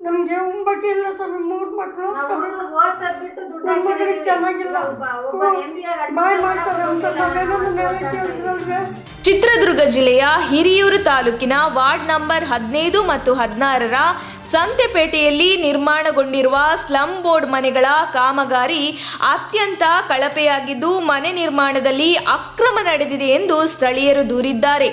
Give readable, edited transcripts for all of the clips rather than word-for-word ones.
ನಮ್ಗೆ ಉಂಬಕ್ಕೆ ಇಲ್ಲ ಸ್ವಾಮಿ, 3 ಮಕ್ಕಳು ಮಕ್ಕಳಿಗೆ ಚೆನ್ನಾಗಿಲ್ಲ, ಬಾಯ್ ಮಾಡ್ತಾರೆ ಅಂತ ಚಿತ್ರದುರ್ಗ ಜಿಲ್ಲೆಯ ಹಿರಿಯೂರು ತಾಲೂಕಿನ ವಾರ್ಡ್ ನಂಬರ್ 15 ಮತ್ತು 16ರ ಸಂತೆಪೇಟೆಯಲ್ಲಿ ನಿರ್ಮಾಣಗೊಂಡಿರುವ ಸ್ಲಂ ಬೋರ್ಡ್ ಮನೆಗಳ ಕಾಮಗಾರಿ ಅತ್ಯಂತ ಕಳಪೆಯಾಗಿದ್ದು ಮನೆ ನಿರ್ಮಾಣದಲ್ಲಿ ಅಕ್ರಮ ನಡೆದಿದೆ ಎಂದು ಸ್ಥಳೀಯರು ದೂರಿದ್ದಾರೆ.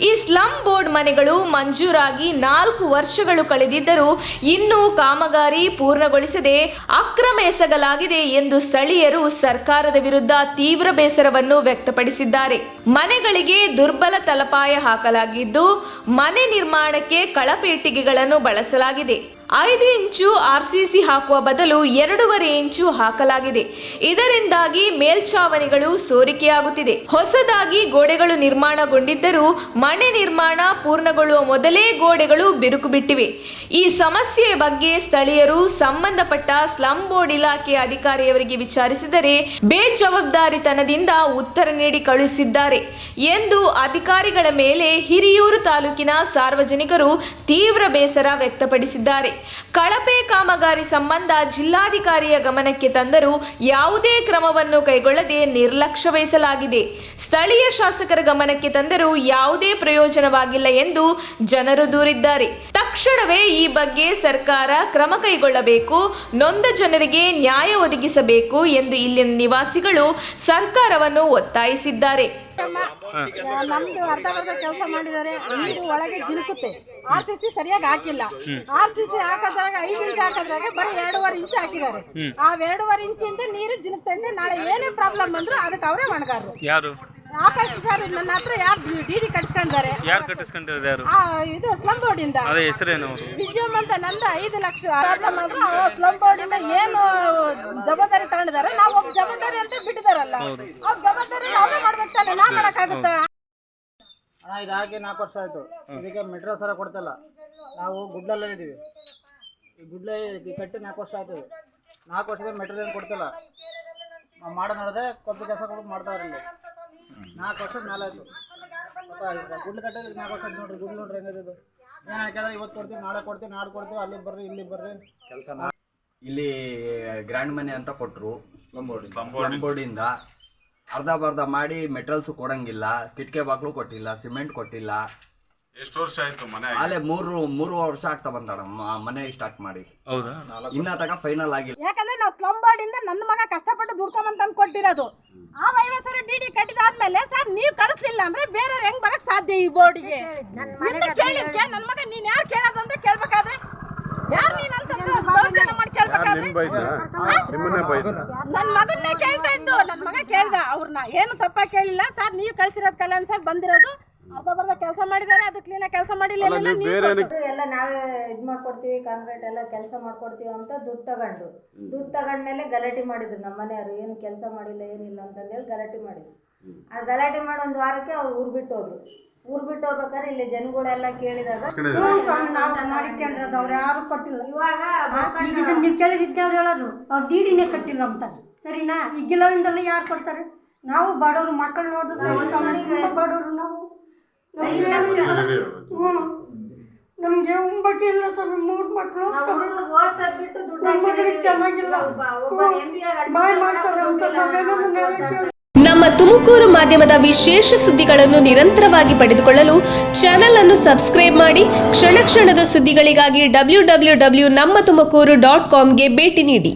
ಈ ಸ್ಲಂ ಬೋರ್ಡ್ ಮನೆಗಳು ಮಂಜೂರಾಗಿ 4 ವರ್ಷಗಳು ಕಳೆದಿದ್ದರೂ ಇನ್ನೂ ಕಾಮಗಾರಿ ಪೂರ್ಣಗೊಳಿಸದೆ ಅಕ್ರಮ ಎಸಗಲಾಗಿದೆ ಎಂದು ಸ್ಥಳೀಯರು ಸರ್ಕಾರದ ವಿರುದ್ಧ ತೀವ್ರ ಬೇಸರವನ್ನು ವ್ಯಕ್ತಪಡಿಸಿದ್ದಾರೆ. ಮನೆಗಳಿಗೆ ದುರ್ಬಲ ತಲಪಾಯ ಹಾಕಲಾಗಿದ್ದು ಮನೆ ನಿರ್ಮಾಣಕ್ಕೆ ಕಳಪೆ ಬಳಸಲಾಗಿದೆ. 5 ಇಂಚು RCC ಹಾಕುವ ಬದಲು 2.5 ಇಂಚು ಹಾಕಲಾಗಿದೆ. ಇದರಿಂದಾಗಿ ಮೇಲ್ಛಾವಣಿಗಳು ಸೋರಿಕೆಯಾಗುತ್ತಿದೆ. ಹೊಸದಾಗಿ ಗೋಡೆಗಳು ನಿರ್ಮಾಣಗೊಂಡಿದ್ದರೂ ಮನೆ ನಿರ್ಮಾಣ ಪೂರ್ಣಗೊಳ್ಳುವ ಮೊದಲೇ ಗೋಡೆಗಳು ಬಿರುಕು ಬಿಟ್ಟಿವೆ. ಈ ಸಮಸ್ಯೆಯ ಬಗ್ಗೆ ಸ್ಥಳೀಯರು ಸಂಬಂಧಪಟ್ಟ ಸ್ಲಂ ಬೋರ್ಡ್ ಇಲಾಖೆಯ ಅಧಿಕಾರಿಯವರಿಗೆ ವಿಚಾರಿಸಿದರೆ ಬೇಜವಾಬ್ದಾರಿತನದಿಂದ ಉತ್ತರ ನೀಡಿ ಕಳುಹಿಸಿದ್ದಾರೆ ಎಂದು ಅಧಿಕಾರಿಗಳ ಮೇಲೆ ಹಿರಿಯೂರು ತಾಲೂಕಿನ ಸಾರ್ವಜನಿಕರು ತೀವ್ರ ಬೇಸರ ವ್ಯಕ್ತಪಡಿಸಿದ್ದಾರೆ. ಕಳಪೆ ಕಾಮಗಾರಿ ಸಂಬಂಧ ಜಿಲ್ಲಾಧಿಕಾರಿಯ ಗಮನಕ್ಕೆ ತಂದರೂ ಯಾವುದೇ ಕ್ರಮವನ್ನು ಕೈಗೊಳ್ಳದೆ ನಿರ್ಲಕ್ಷ್ಯ ವಹಿಸಲಾಗಿದೆ. ಸ್ಥಳೀಯ ಶಾಸಕರ ಗಮನಕ್ಕೆ ತಂದರೂ ಯಾವುದೇ ಪ್ರಯೋಜನವಾಗಿಲ್ಲ ಎಂದು ಜನರು ದೂರಿದ್ದಾರೆ. ತಕ್ಷಣವೇ ಈ ಬಗ್ಗೆ ಸರ್ಕಾರ ಕ್ರಮ ಕೈಗೊಳ್ಳಬೇಕು, ನೊಂದ ಜನರಿಗೆ ನ್ಯಾಯ ಒದಗಿಸಬೇಕು ಎಂದು ಇಲ್ಲಿನ ನಿವಾಸಿಗಳು ಸರ್ಕಾರವನ್ನು ಒತ್ತಾಯಿಸಿದ್ದಾರೆ. ನಮ್ದು ಅರ್ಧ ಕೆಲಸ ಮಾಡಿದ್ದಾರೆ, ನೀರು ಒಳಗೆ ಜಿನುಕುತ್ತೆ. RCC ಸರಿಯಾಗಿ ಹಾಕಿಲ್ಲ. RCC ಹಾಕದ್ರಾಗ 5 ಇಂಚ್ ಹಾಕದ್ರಾಗ ಬರೀ 2.5 ಇಂಚ್ ಹಾಕಿದ್ದಾರೆ. ಆ 2.5 ಇಂಚಿಂದ ನೀರು ಜಿನುಕ್ತಾ ಇದೆ. ನಾಳೆ ಏನೇ ಪ್ರಾಬ್ಲಮ್ ಬಂದ್ರು ಅದಕ್ಕೆ ಅವರೇ ಮಣಗಾರರು. ಯಾರು? ಆಕಾಶ್ ಸರ್ ನನ್ನ ಹತ್ರ ಯಾರು DD ಕಟ್ಸ್ಕೊಂಡಿದ್ದಾರೆ. ಯಾರು ಕಟ್ಟಿಸ್ಕೊಂಡಿರೋದು? ಯಾರು? ಇದು ಸ್ಲಂ ಬೋರ್ಡ್ ಇಂದ. ಅದೇ ಹೆಸರೇನು? ವಿಜಯಮ್ ಅಂತ. ನಂದು 5 ಲಕ್ಷ ಪ್ರಾಬ್ಲಮ್ ಆದ್ರೆ ಸ್ಲಂ ಬೋರ್ಡ್ ಇಂದ ಏನು ಜವಾಬ್ದಾರಿ ತಗೊಂಡಿದ್ದಾರೆ, ನಾವು ಒಬ್ಬ ಜವಾಬ್ದಾರಿ ಅಂತ ಬಿಟ್ಟಿದಾರಲ್ಲ, ಅವ್ರ ಜವಾಬ್ದಾರಿ ಅವರೇ ಮಾಡ್ಬೇಕು ತಾನೆ, ನಾ ಮಾಡಕ್ಕಾಗುತ್ತಾ? ಇದಾಗಿ 4 ವರ್ಷ ಆಯ್ತು. ಇದಕ್ಕೆ ಮೆಟ್ರೋ ಸರ ಕೊಡ್ತಿಲ್ಲ. ನಾವು ಗುಡ್ಲಲ್ಲೇ ಇದ್ದೀವಿ. ಈ ಗುಡ್ಲ ಕಟ್ಟಿ 4 ವರ್ಷ ಆಯ್ತದೆ. 4 ವರ್ಷದ ಮೆಟ್ರೋ ಏನು ಕೊಡ್ತಿಲ್ಲ. ನಾವು ಮಾಡೋ ನೋಡಿದ್ರೆ ಕೊಟ್ಟು ಕೆಲಸ ಕೊಟ್ಟು ಮಾಡ್ತಾ ಇರಲಿಲ್ಲ. 4 ವರ್ಷದ ಮೇಲೆ ಆಯ್ತು. ಗುಡ್ಲು ಕಟ್ಟಿದ್ರೆ 4 ವರ್ಷ ನೋಡ್ರಿ. ಗುಡ್ಲು ನೋಡ್ರಿ ಹೆಂಗದು. ಏನು ಹಾಕಿದ್ರೆ ಇವತ್ತು ಕೊಡ್ತೀವಿ, ನಾಳೆ ಕೊಡ್ತೀವಿ, ನಾಡು ಕೊಡ್ತೀವಿ, ಅಲ್ಲಿ ಬರ್ರಿ ಇಲ್ಲಿ ಬರ್ರಿ ಕೆಲಸ. ಇಲ್ಲಿ ಗ್ರ್ಯಾಂಡ್ ಮನೆ ಅಂತ ಕೊಟ್ಟರು ಸ್ಲಂ ಬೋರ್ಡಿಂದ. ಅರ್ಧ ಬರ್ಧ ಮಾಡಿ ಮೆಟೀರಿಯಲ್ಸ್ ಕೊಡಂಗಿಲ್ಲ, ಕಿಟಕಿ ಬಾಗ್ಲು ಕೊಟ್ಟಿಲ್ಲ, ಸಿಮೆಂಟ್ ಕೊಟ್ಟಿಲ್ಲ. ಎಷ್ಟು ವರ್ಷ ಆಯ್ತು ಮನೆ? ಅಲ್ಲೇ 3 ವರ್ಷ ಆಗ್ತಾ ಬಂದಾಡ ಮನೆ ಸ್ಟಾರ್ಟ್ ಮಾಡಿ. ಹೌದಾ? ಇನ್ನ ತಗ ಫೈನಲ್ ಆಗಿಲ್ಲ. ಯಾಕಂದ್ರೆ ನಾವು ಸ್ಲಂ ಬೋರ್ಡ್ ಇಂದ ನನ್ನ ಮಗ ಕಷ್ಟಪಟ್ಟು ದುಡ್ಕೊಂಬಂತ ಕೊಟ್ಟಿರೋದು. ಆ 5 ಸಾವಿರ DD ಕಟ್ಟಿದಾದ್ಮೇಲೆ ಸರ್ ನೀವು ಕಳಿಸ್ಲಿಲ್ಲ ಅಂದ್ರೆ ಬೇರೆ ಹೆಂಗ್ ಬರಕ್ ಸಾಧ್ಯ? ಈ ಬೋರ್ಡಿಗೆ ಕೇಳಿದ್ಕೆ ನನ್ನ ಮಗ ನೀನ್ ಯಾರು ಕೇಳೋದು ಅಂತ ಕೇಳ್ಬೇಕಾದ್ರೆ ಯಾರು ನೀನ್ ಅಂತ ಮಾಡಿ ಕೇಳ್ಬೇಕಾದ್ರೆ ನನ್ನ ಮಗನ್ನೇ ಕೇಳ್ತಾ ಇದ್ದು. ನನ್ನ ಮಗ ಕೇಳ್ದ, ಅವ್ರನ್ನ ಏನು ತಪ್ಪಾಗಿ ಕೇಳಿಲ್ಲ. ಸರ್ ನೀವು ಕಳ್ಸಿರೋದು ಕಲ್ಯಾಣ ಸರ್ ಬಂದಿರೋದು ಅರ್ಧ ಬರ್ಧ ಕೆಲಸ ಮಾಡಿದ್ದಾರೆ, ಅದು ಕ್ಲೀನ್ ಆಗಿ ಕೆಲಸ ಮಾಡಿಲ್ಲ. ಎಲ್ಲ ನಾವೇ ಇದು ಮಾಡ್ಕೊಡ್ತೀವಿ, ಕಾಂಕ್ರೀಟ್ ಎಲ್ಲ ಕೆಲಸ ಮಾಡ್ಕೊಡ್ತೀವಿ ಅಂತ ದುಡ್ಡು ತಗೊಂಡ್ಮೇಲೆ ಗಲಾಟೆ ಮಾಡಿದ್ರು ನಮ್ಮ ಮನೆಯವರು. ಏನು ಕೆಲಸ ಮಾಡಿಲ್ಲ ಏನಿಲ್ಲ ಅಂತಂದೇಳಿ ಗಲಾಟೆ ಮಾಡಿದ್ರು. ಆ ಗಲಾಟೆ ಮಾಡಿ 1 ವಾರಕ್ಕೆ ಅವ್ರು ಊರು ಬಿಟ್ಟು ಹೋಗ್ಬೇಕಾದ್ರೆ ಇಲ್ಲಿ ಜನಗಳೆಲ್ಲ ಕೇಳಿದಾಗ ಮಾಡಿಕೊಂಡ್ರದು ಅವ್ರು ಯಾರು ಕೊಟ್ಟಿಲ್ಲ. ಇವಾಗ ನೀವು ಕೇಳಿದ್ಕೆ ಅವ್ರು ಹೇಳೋದು ಅವ್ರು DDನೇ ಕಟ್ಟಿಲ್ಲ ಅಂತ. ಸರಿನಾ? ಈ ಗಿಲವಿಂದಲ್ಲ ಯಾರು ಕೊಡ್ತಾರೆ? ನಾವು ಬಡವರು, ಮಕ್ಕಳನ್ನ ಓದಿದ್ರೆ ಬಡವರು ನಾವು. ನಮ್ಗೆ ಉಂಬಕ್ಕೆ ಇಲ್ಲ ಸ್ವಾಮಿ, 3 ಮಕ್ಕಳು ಮಕ್ಕಳಿಗೆ ಚೆನ್ನಾಗಿಲ್ಲ, ಬಾಯ್ ಮಾಡ್ತಾರೆ ಅಂತ. ನಮ್ಮ ತುಮಕೂರು ಮಾಧ್ಯಮದ ವಿಶೇಷ ಸುದ್ದಿಗಳನ್ನು ನಿರಂತರವಾಗಿ ಪಡೆದುಕೊಳ್ಳಲು ಚಾನೆಲ್ ಅನ್ನು ಸಬ್ಸ್ಕ್ರೈಬ್ ಮಾಡಿ. ಕ್ಷಣ ಕ್ಷಣದ ಸುದ್ದಿಗಳಿಗಾಗಿ www.nammathumakuru.com ಗೆ ಭೇಟಿ ನೀಡಿ.